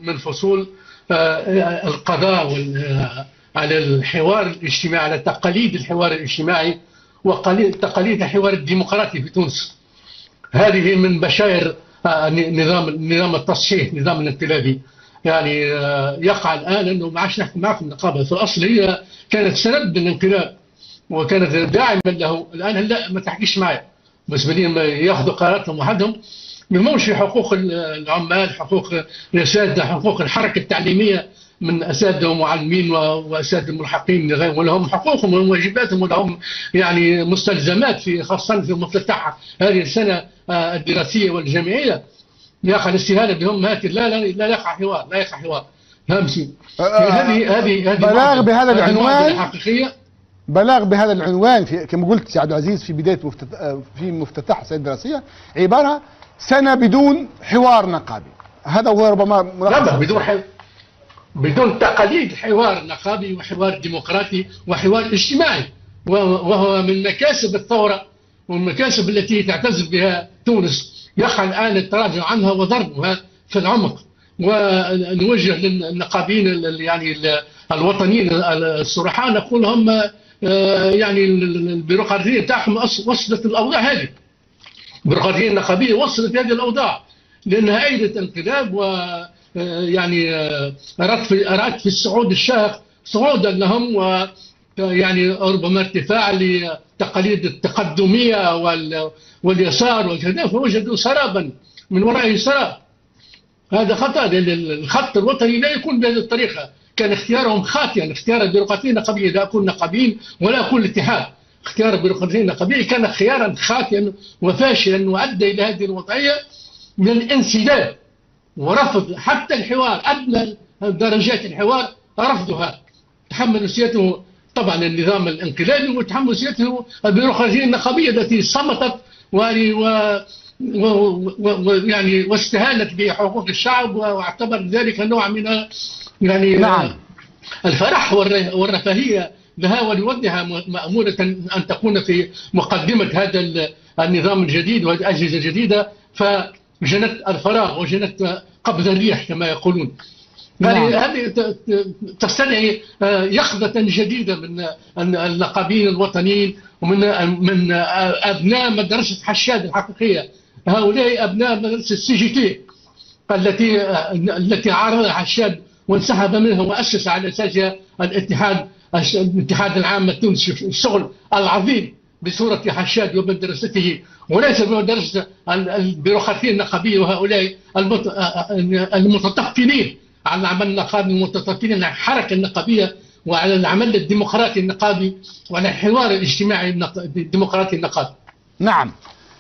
من فصول القضاء على الحوار الاجتماعي، على تقاليد الحوار الاجتماعي وتقاليد الحوار الديمقراطي في تونس. هذه من بشائر نظام التصحيح، نظام الانقلابي. يعني يقع الان انه ما عادش نحكي معكم النقابه، في الاصل هي كانت سند للانقلاب وكانت داعما له. الان لا، ما تحكيش معي، بس بدين ياخذوا قراراتهم وحدهم، ما يهمهمش في حقوق العمال، حقوق الاساتذه، حقوق الحركه التعليميه من اساتذه ومعلمين واساتذه ملحقين، ولهم حقوقهم وواجباتهم ولهم يعني مستلزمات في خاصه في مفتتح هذه السنه الدراسيه والجامعيه. يا اخي الاستهانه بهم لا يقع حوار، لا يقع حوار. فهمتي؟ هذه بلاغ بهذا العنوان الحقيقيه، بلاغ بهذا العنوان في كما قلت سي عبد العزيز في بدايه في مفتتح السنه الدراسيه، عباره سنه بدون حوار نقابي. هذا هو ربما لا، بدون تقاليد حوار نقابي وحوار ديمقراطي وحوار اجتماعي، وهو من مكاسب الثوره والمكاسب التي تعتز بها تونس. يقع الان التراجع عنها وضربها في العمق. ونوجه للنقابيين يعني الوطنيين الصرحاء، نقول هم يعني البيروقراطيه بتاعهم وصلت الاوضاع هذه. البيروقراطيه النقابيه وصلت هذه الاوضاع لانها ايدت انقلاب، و يعني ارادت في الصعود الشاق صعودا لهم، و يعني ربما ارتفاع لتقاليد التقدميه واليسار وكذا، فوجدوا سرابا من ورائه سراب. هذا خطأ، لأن الخط الوطني لا يكون بهذه الطريقة. كان اختيارهم خاطئا، اختيار البيروقراطية النقابية، لا أكون نقابيين ولا أكون الاتحاد. اختيار البيروقراطية النقابية كان خيارا خاطئا وفاشلا، وأدى إلى هذه الوضعية من الانسداد ورفض حتى الحوار، أدنى درجات الحوار رفضها. تحمل مسؤوليته طبعا النظام الانقلابي، وتحمل مسؤوليته البيروقراطية النقابية التي صمتت ويعني واستهانت بحقوق الشعب، واعتبر ذلك نوع من يعني نعم. الفرح والرفاهية لها ولودها، مأمولة أن تكون في مقدمة هذا النظام الجديد وهذه الأجهزة الجديدة، فجنت الفراغ وجنت قبض الريح كما يقولون. يعني هذه تستدعي يقظة جديدة من النقابيين الوطنيين ومن أبناء مدرسة حشاد الحقيقية. هؤلاء أبناء مدرسة السي جي تي التي عارضها حشاد وانسحب منها وأسس على أساسها الاتحاد العام التونسي، الشغل العظيم بصورة حشاد ومدرسته، وليس بمدرسة البيروقراطية النقابية وهؤلاء المتطفلين على العمل النقابي ومتطفلين على الحركة النقابية وعلى العمل الديمقراطي النقابي وعلى الحوار الاجتماعي الديمقراطي النقابي. نعم.